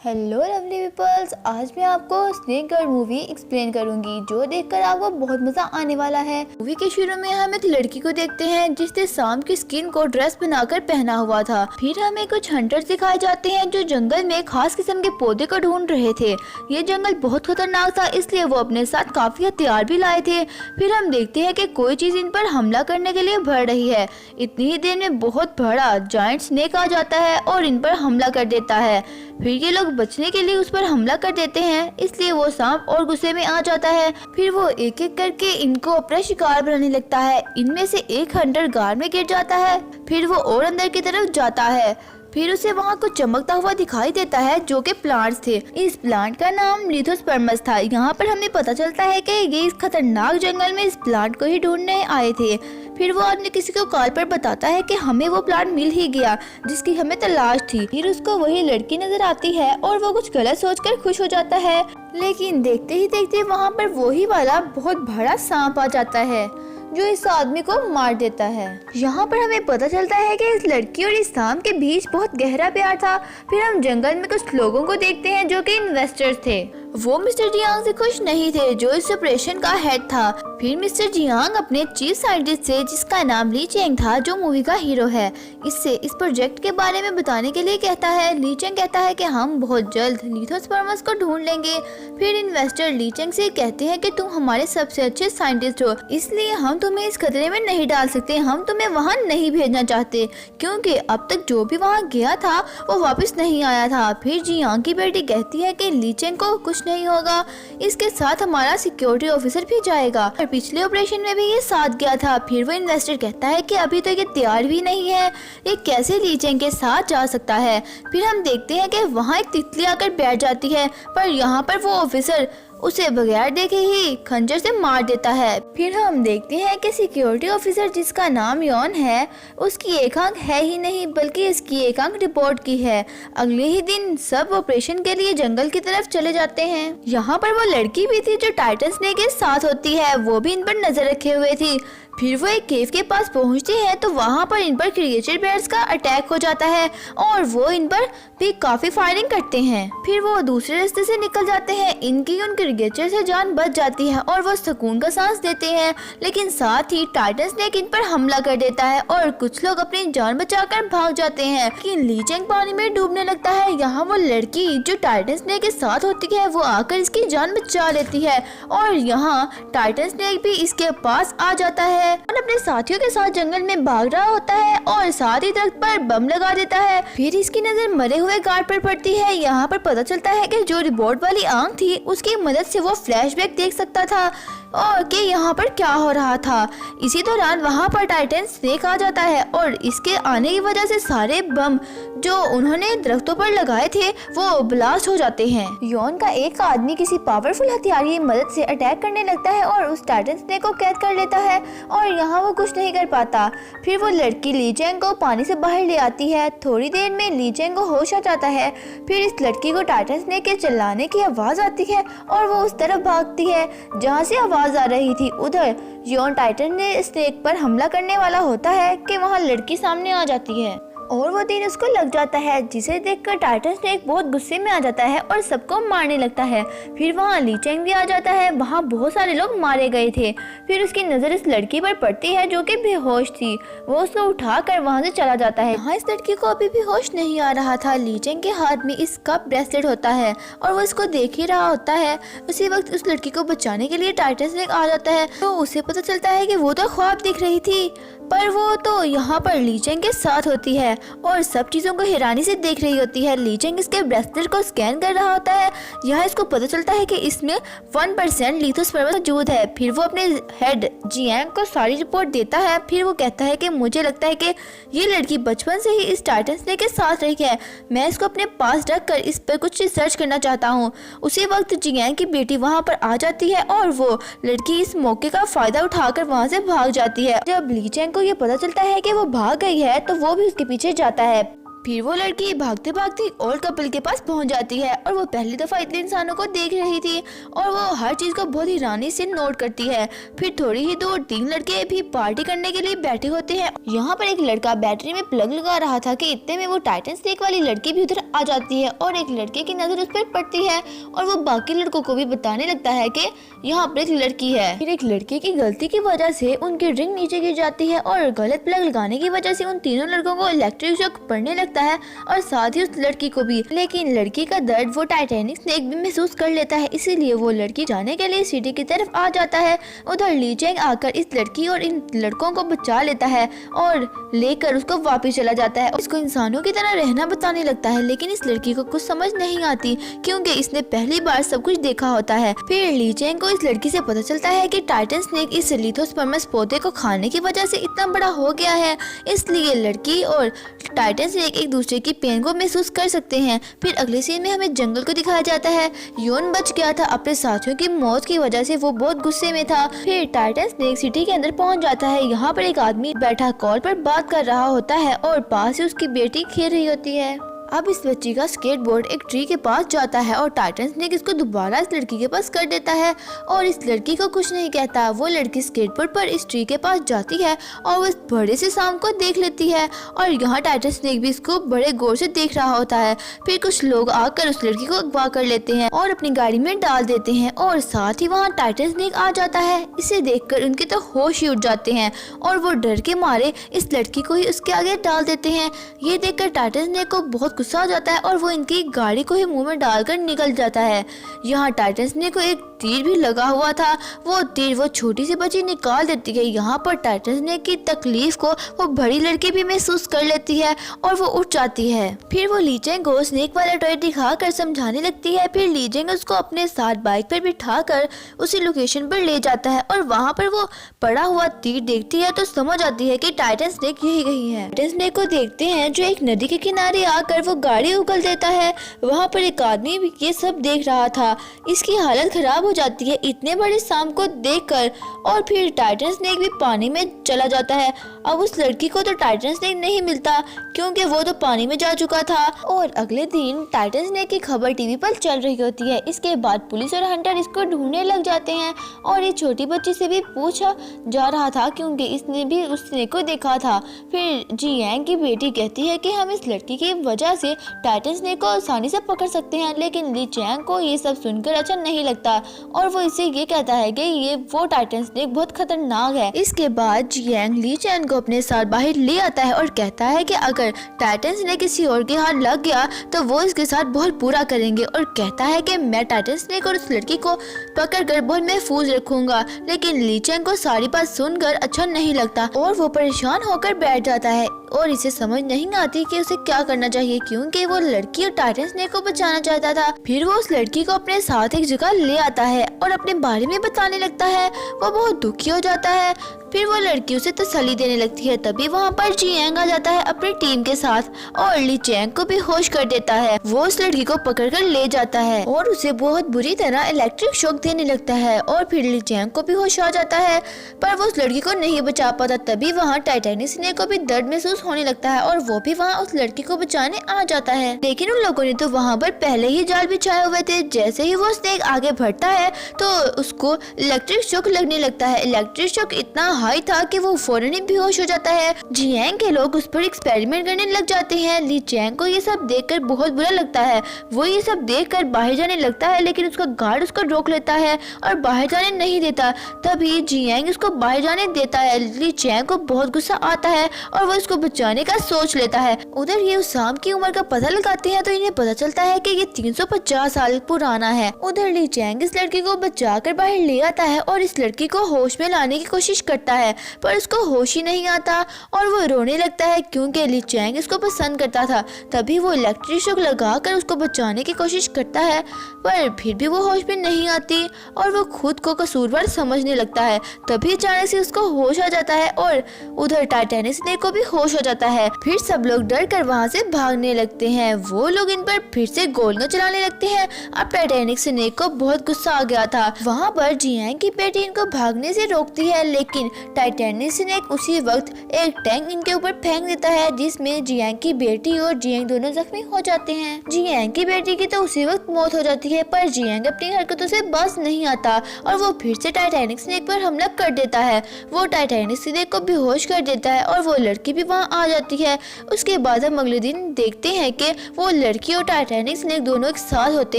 Hello lovely peoples, आज मैं आपको स्नेक गर्ल मूवी एक्सप्लेन करूंगी जो देखकर आपको बहुत मजा आने वाला है। मूवी के शुरू में हम एक लड़की को देखते हैं जिसने सांप की स्किन को ड्रेस बनाकर पहना हुआ था। फिर हमें कुछ हंटर्स दिखाए जाते हैं जो जंगल में खास किस्म के पौधे को ढूंढ रहे थे। ये जंगल बहुत खतरनाक था, इसलिए वो अपने साथ काफी हथियार भी लाए थे। फिर हम देखते हैं कि कोई चीज इन पर हमला करने के लिए बढ़ रही है। इतनी ही देर में बहुत बड़ा जायंट स्नेक आ जाता है और इन पर हमला कर देता है। फिर ये लोग बचने के लिए उस पर हमला कर देते हैं, इसलिए वो सांप और गुस्से में आ जाता है। फिर वो एक एक करके इनको अपना शिकार बनाने लगता है। इनमें से एक हंटर गार में गिर जाता है। फिर वो और अंदर की तरफ जाता है। फिर उसे वहाँ कुछ चमकता हुआ दिखाई देता है जो कि प्लांट्स थे। इस प्लांट का नाम लिथोस्पर्मस था। यहाँ पर हमें पता चलता है कि ये इस खतरनाक जंगल में इस प्लांट को ही ढूंढने आए थे। फिर वो आदमी किसी को कॉल पर बताता है कि हमें वो प्लांट मिल ही गया जिसकी हमें तलाश थी। फिर उसको वही लड़की नजर आती है और वो कुछ गलत सोचकर खुश हो जाता है, लेकिन देखते ही देखते वहाँ पर वही वाला बहुत बड़ा सांप आ जाता है जो इस आदमी को मार देता है। यहाँ पर हमें पता चलता है कि इस लड़की और इस सांप के बीच बहुत गहरा प्यार था। फिर हम जंगल में कुछ लोगों को देखते हैं जो कि इन्वेस्टर्स थे। वो मिस्टर जियांग से खुश नहीं थे जो इस ऑपरेशन का हेड था। फिर मिस्टर जियांग अपने चीफ साइंटिस्ट से, जिसका नाम ली चेंग था, जो मूवी का हीरो है, इससे इस प्रोजेक्ट के बारे में बताने के लिए कहता है। ली चेंग कहता है कि हम बहुत जल्द लिथोस्पर्मस को ढूंढ लेंगे। फिर इन्वेस्टर ली चेंग से कहते हैं कि तुम हमारे सबसे अच्छे साइंटिस्ट हो, इसलिए हम तुम्हें इस खतरे में नहीं डाल सकते। हम तुम्हें वहाँ नहीं भेजना चाहते क्योंकि अब तक जो भी वहाँ गया था वो वापस नहीं आया था। फिर जियांग की बेटी कहती है कि ली चेंग को कुछ नहीं होगा, इसके साथ हमारा सिक्योरिटी ऑफिसर भी जाएगा और पिछले ऑपरेशन में भी ये साथ गया था। फिर वो इन्वेस्टर कहता है कि अभी तो ये तैयार भी नहीं है, ये कैसे ली चेंग के साथ जा सकता है। फिर हम देखते हैं कि वहाँ एक तितली आकर बैठ जाती है, पर यहाँ पर वो ऑफिसर उसे बगैर देखे ही खंजर से मार देता है। फिर हम देखते हैं कि सिक्योरिटी ऑफिसर, जिसका नाम यॉन है, उसकी एक आंख है ही नहीं बल्कि इसकी एक आंख रिपोर्ट की है। अगले ही दिन सब ऑपरेशन के लिए जंगल की तरफ चले जाते हैं। यहाँ पर वो लड़की भी थी जो टाइटन स्नेक के साथ होती है, वो भी इन पर नजर रखे हुए थी। फिर वो एक केव के पास पहुंचती है तो वहाँ पर इन पर क्रिएचर बेयर्स का अटैक हो जाता है और वो इन पर भी काफी फायरिंग करते हैं। फिर वो दूसरे रास्ते से निकल जाते हैं। इनकी उन क्रिएचर से जान बच जाती है और वो सुकून का सांस देते हैं, लेकिन साथ ही टाइटन स्नेक इन पर हमला कर देता है और कुछ लोग अपनी जान बचाकर भाग जाते हैं। लेकिन ली चेंग पानी में डूबने लगता है। यहाँ वो लड़की जो टाइटन स्नेक के साथ होती है वो आकर इसकी जान बचा लेती है और यहाँ टाइटन स्नेक भी इसके पास आ जाता है और अपने साथियों के साथ जंगल में भाग रहा होता है और साथ ही दरख्त पर बम लगा देता है। फिर इसकी नजर मरे हुए गार्ड पर पड़ती है। यहाँ पर पता चलता है कि जो रिपोर्ट वाली आंख थी उसकी मदद से वो फ्लैशबैक देख सकता था और कि यहाँ पर क्या हो रहा था। इसी दौरान वहाँ पर टाइटन स्नेक आ जाता है और इसके आने की वजह से सारे बम जो उन्होंने दरख्तों पर लगाए थे वो ब्लास्ट हो जाते हैं। यॉन का एक आदमी किसी पावरफुल हथियार की मदद से अटैक करने लगता है और उस टाइटन स्नेक को कैद कर लेता है और यहाँ वो कुछ नहीं कर पाता। फिर वो लड़की ली चेंग को पानी से बाहर ले आती है। थोड़ी देर में ली चेंग को होश आ जाता है। फिर इस लड़की को टाइटन स्नेक के चिल्लाने की आवाज आती है और वो उस तरफ भागती है जहाँ से आवाज आ रही थी। उधर यॉन टाइटन ने स्नेक पर हमला करने वाला होता है कि वहाँ लड़की सामने आ जाती है और वो तीर उसको लग जाता है, जिसे देखकर टाइटन स्नेक बहुत गुस्से में आ जाता है और सबको मारने लगता है। फिर वहाँ ली चेंग भी आ जाता है। वहाँ बहुत सारे लोग मारे गए थे। फिर उसकी नज़र इस लड़की पर पड़ती है जो कि बेहोश थी। वो उसको उठाकर वहाँ से चला जाता है। वहाँ इस लड़की को अभी भी होश नहीं आ रहा था। ली चेंग के हाथ में इसका ब्रेसलेट होता है और वो इसको देख ही रहा होता है। उसी वक्त उस लड़की को बचाने के लिए टाइटन स्नेक आ जाता है तो उसे पता चलता है कि वो तो ख्वाब दिख रही थी, पर वो तो यहाँ पर ली चेंग के साथ होती है और सब चीजों को हैरानी से देख रही होती है। ली चेंग इसके ब्रेसलेट को स्कैन कर रहा होता है। यहाँ इसको पता चलता है कि इसमें 1% लिथोस्पर्मस मौजूद है। फिर वो अपने हेड जियांग को सारी रिपोर्ट देता है। फिर वो कहता है कि मुझे लगता है कि ये लड़की बचपन से ही इस टाइटन स्नेक के साथ रही है। मैं इसको अपने पास रख कर इस पर कुछ रिसर्च करना चाहता हूँ। उसी वक्त जियांग की बेटी वहाँ पर आ जाती है और वो लड़की इस मौके का फायदा उठाकर वहाँ से भाग जाती है। जब ली चेंग को ये पता चलता है कि वो भाग गई है तो वो भी उसके पीछे जाता है। फिर वो लड़की भागते भागते ओल्ड कपल के पास पहुंच जाती है और वो पहली दफा इतने इंसानों को देख रही थी और वो हर चीज को बहुत हैरानी से नोट करती है। फिर थोड़ी ही दूर 3 लड़के भी पार्टी करने के लिए बैठे होते हैं। यहाँ पर एक लड़का बैटरी में प्लग लगा रहा था कि इतने में वो टाइटन स्नेक वाली लड़की भी उधर आ जाती है और एक लड़के की नजर उस पर पड़ती है और वो बाकी लड़कों को भी बताने लगता है कि यहाँ पर एक लड़की है। फिर एक लड़के की गलती की वजह से उनकी रिंग नीचे गिर जाती है और गलत प्लग लगाने की वजह से उन तीनों लड़कों को इलेक्ट्रिक शॉक पड़ने लगता है और साथ ही उस लड़की को भी। लेकिन लड़की का दर्द वो टाइटैनिक स्नेक भी महसूस कर लेता है, इसीलिए वो लड़की जाने के लिए सिटी की तरफ आ जाता है। उधर ली चैंग आकर इस लड़की और इन लड़कों को बचा लेता है और लेकर उसको वापस चला जाता है। उसको इंसानों की तरह रहना बताने लगता है, लेकिन इस लड़की को कुछ समझ नहीं आती क्योंकि इसने पहली बार सब कुछ देखा होता है। फिर ली चैंग को इस लड़की से पता चलता है कि टाइटन स्नेक इस लिथोस्पर्मस पौधे को खाने की वजह से इतना बड़ा हो गया है, इसलिए लड़की और टाइटन स्नेक एक दूसरे की पेन को महसूस कर सकते हैं। फिर अगले सीन में हमें जंगल को दिखाया जाता है। योन बच गया था अपने साथियों की मौत की वजह से, वो बहुत गुस्से में था। फिर टाइटन स्नेक सिटी के अंदर पहुंच जाता है। यहाँ पर एक आदमी बैठा कॉल पर बात कर रहा होता है और पास ही उसकी बेटी खेल रही होती है। अब इस बच्ची का स्केटबोर्ड एक ट्री के पास जाता है और टाइटन स्नेक इसको दोबारा इस लड़की के पास कर देता है और इस लड़की को कुछ नहीं कहता। वो लड़की स्केटबोर्ड पर इस ट्री के पास जाती है और वो इस बड़े से सांप को देख लेती है और यहाँ टाइटन स्नेक भी इसको बड़े गौर से देख रहा होता है। फिर कुछ लोग आकर उस लड़की को अगवा कर लेते हैं और अपनी गाड़ी में डाल देते हैं और साथ ही वहाँ टाइटन स्नेक आ जाता है। इसे देखकर उनके तो होश ही उड़ जाते हैं और वो डर के मारे इस लड़की को ही उसके आगे डाल देते हैं। ये देखकर टाइटन स्नेक को बहुत गुस्सा आ जाता है और वो इनकी गाड़ी को ही मुंह में डालकर निकल जाता है। यहाँ टाइटन स्नेक को एक तीर भी लगा हुआ था, वो तीर वो छोटी सी बच्ची निकाल देती है। यहाँ पर टाइटन स्नेक की तकलीफ को वो बड़ी लड़की भी महसूस कर लेती है और वो उठ जाती है। फिर वो ली चैंग को स्नेक वाला टॉय दिखाकर समझाने लगती है। फिर ली चैंग उसको अपने साथ बाइक पर बिठाकर उसी लोकेशन पर ले जाता है और वहाँ पर वो पड़ा हुआ तीर देखती है तो समझ आती है कि टाइटन स्नेक यही गई है। टाइटन स्नेक को देखते हैं जो एक नदी के किनारे आकर वो गाड़ी उगल देता है। वहाँ पर एक आदमी भी ये सब देख रहा था। इसकी हालत खराब हो जाती है इतने बड़े सांप को देखकर और फिर टाइटन स्नेक भी पानी में चला जाता है। अब उस लड़की को तो टाइटन स्नेक नहीं मिलता क्योंकि वो तो पानी में जा चुका था। और अगले दिन टाइटन स्नेक की खबर टीवी पर चल रही होती है। इसके बाद पुलिस और हंटर इसको ढूंढने लग जाते हैं और ये छोटी बच्ची से भी पूछा जा रहा था क्योंकि इसने भी उस स्नेक को देखा था। फिर जी यांग की बेटी कहती है कि हम इस लड़की की वजह से टाइटन स्नेक को आसानी से पकड़ सकते हैं, लेकिन ली चैंग को ये सब सुनकर अच्छा नहीं लगता और वो इसे ये कहता है कि ये वो टाइटन स्नेक बहुत खतरनाक है। इसके बाद जी यांग ली चैंग को अपने साथ बाहर ले आता है और कहता है कि अगर टाइटन स्नेक किसी और के हाथ लग गया तो वो इसके साथ बहुत बुरा करेंगे और कहता है कि मैं टाइटन स्नेक और उस लड़की को पकड़कर बहुत महफूज रखूंगा। लेकिन ली चैंग को सारी बात सुनकर अच्छा नहीं लगता और वो परेशान होकर बैठ जाता है और इसे समझ नहीं आती कि उसे क्या करना चाहिए क्योंकि वो लड़की और टाइटन स्नेक को बचाना चाहता था। फिर वो उस लड़की को अपने साथ एक जगह ले आता है और अपने बारे में बताने लगता है। वो बहुत दुखी हो जाता है। फिर वो लड़की उसे तसल्ली देने लगती है। तभी वहाँ पर जी यांग आ जाता है अपनी टीम के साथ और ली चैंग को भी होश कर देता है। वो उस लड़की को पकड़कर ले जाता है और उसे बहुत बुरी तरह इलेक्ट्रिक शॉक देने लगता है और फिर ली चैंग को भी होश आ जाता है, पर वो उस लड़की को नहीं बचा पाता। तभी वहाँ टाइटैनिक स्नेक को भी दर्द महसूस होने लगता है और वो भी वहाँ उस लड़की को बचाने आ जाता है। लेकिन उन लोगों ने तो वहाँ पर पहले ही जाल बिछाए हुए थे। जैसे ही वो स्नेक आगे बढ़ता है तो उसको इलेक्ट्रिक शॉक लगने लगता है। इलेक्ट्रिक शॉक इतना हाई था कि वो फौरन ही बेहोश हो जाता है। जी यांग के लोग उस पर एक्सपेरिमेंट करने लग जाते हैं। ली चैंग को ये सब देखकर बहुत बुरा लगता है। वो ये सब देखकर बाहर जाने लगता है, लेकिन उसका गार्ड उसको रोक लेता है और बाहर जाने नहीं देता। तभी जी यांग उसको बाहर जाने देता है। ली चैंग को बहुत गुस्सा आता है और वो उसको बचाने का सोच लेता है। उधर ये उस सांप की उम्र का पता लगाते हैं तो इन्हें पता चलता है कि ये 350 साल पुराना है। उधर ली चैंग इस लड़की को बचाकर बाहर ले आता है और इस लड़की को होश में लाने की कोशिश करता है, पर उसको होश ही नहीं आता और वो रोने लगता है क्योंकि ली चैंग इसको पसंद करता था। तभी वो इलेक्ट्रिक शॉक लगाकर उसको बचाने की कोशिश करता है, पर फिर भी वो होश में नहीं आती और वो खुद को कसूरवार समझने लगता है। तभी अचानक से उसको होश आ जाता है और उधर टाइटैनिक स्नेक को भी होश हो जाता है। फिर सब लोग डर कर वहाँ से भागने लगते हैं। वो लोग इन पर फिर से गोलियां चलाने लगते हैं। अब टाइटैनिक स्नेक को बहुत गुस्सा आ गया था। वहाँ पर जी यांग की बेटी इनको भागने से रोकती है, लेकिन टाइटैनिक स्नेक उसी वक्त एक टैंक इनके ऊपर फेंक देता है, जिसमें जियांग की बेटी और जियांग दोनों जख्मी हो जाते हैं। जियांग की बेटी की तो उसी वक्त मौत हो जाती है, पर जियांग अपनी हरकतों से बच नहीं आता और वो फिर से टाइटैनिक स्नेक पर हमला कर देता है। वो टाइटैनिक स्नेक को बेहोश कर देता है और वो लड़की भी वहाँ आ जाती है। उसके बाद हम अगले दिन देखते हैं कि वो लड़की और टाइटैनिक स्नेक दोनों एक साथ होते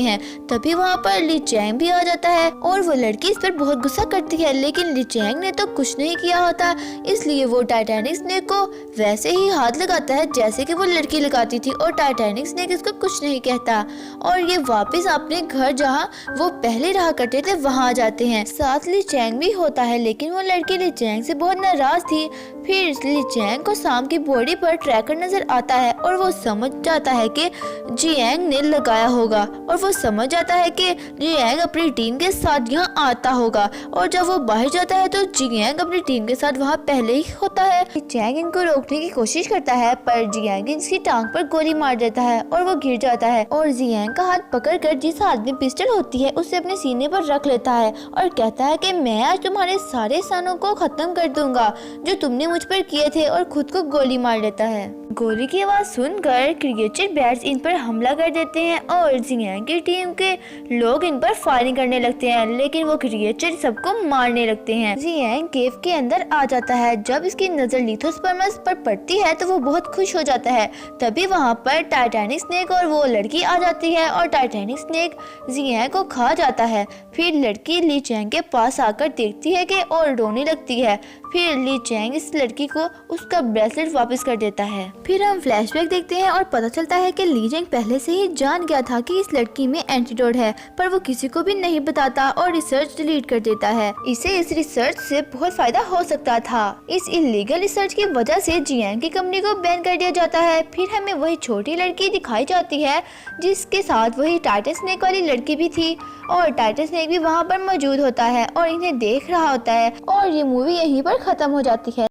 हैं। तभी वहाँ पर ली चैंग भी आ जाता है और वो लड़की इस पर बहुत गुस्सा करती है, लेकिन ली चैंग ने तो कुछ नहीं किया होता, इसलिए वो टाइटैनिक स्नेक को वैसे ही हाथ लगाता है जैसे कि वो लड़की लगाती थी और टाइटैनिक स्नेक इसको कुछ नहीं कहता और ये वापस अपने घर जहाँ वो पहले रहा करते थे वहाँ आ जाते हैं। साथ ली चैंग भी होता है, लेकिन वो लड़की ली चैंग से बहुत नाराज थी। फिर ली चैंग को शाम की बॉडी पर ट्रैकर नजर आता है और वो समझ जाता है कि जियांग ने लगाया होगा और वो समझ जाता है कि जियांग अपनी टीम के साथ यहाँ आता होगा और जब वो बाहर जाता है तो जियांग अपनी टीम के साथ वहाँ पहले ही होता है। जियांग इनको रोकने की कोशिश करता है, पर जियांग इसकी टांग पर गोली मार देता है और वो गिर जाता है और जियांग का हाथ पकड़कर जिस हाथ में पिस्टल होती है उसे अपने सीने पर रख लेता है और कहता है कि मैं आज तुम्हारे सारे एहसानों को खत्म कर दूंगा जो तुमने मुझ पर किए थे, और खुद को गोली मार लेता है। गोली की आवाज सुनकर क्रिएचर बैट्स इन पर हमला कर देते हैं और जियांग की टीम के लोग इन पर फायरिंग करने लगते हैं, लेकिन वो क्रिएचर सबको मारने लगते हैं। जियांग केव के अंदर आ जाता है। जब इसकी नजर लिथोस्पर्मस पर पड़ती है तो वो बहुत खुश हो जाता है। तभी वहाँ पर टाइटैनिक स्नेक और वो लड़की आ जाती है और टाइटैनिक स्नेक जियांग को खा जाता है। फिर लड़की ली चैंग के पास आकर देखती है कि और रोने लगती है। फिर ली चैंग इस लड़की को उसका ब्रेसलेट वापस कर देता है। फिर हम फ्लैशबैक देखते हैं और पता चलता है कि ली चैंग पहले से ही जान गया था कि इस लड़की में एंटीडोट है, पर वो किसी को भी नहीं बताता और रिसर्च डिलीट कर देता है। इसे इस रिसर्च से बहुत फायदा हो सकता था। इस इलीगल रिसर्च की वजह से जियांग की कंपनी को बैन कर दिया जाता है। फिर हमें वही छोटी लड़की दिखाई जाती है जिसके साथ वही टाइटन स्नेक वाली लड़की भी थी और टाइटन स्नेक भी वहाँ पर मौजूद होता है और इन्हें देख रहा होता है और ये मूवी यहीं पर खत्म हो जाती है।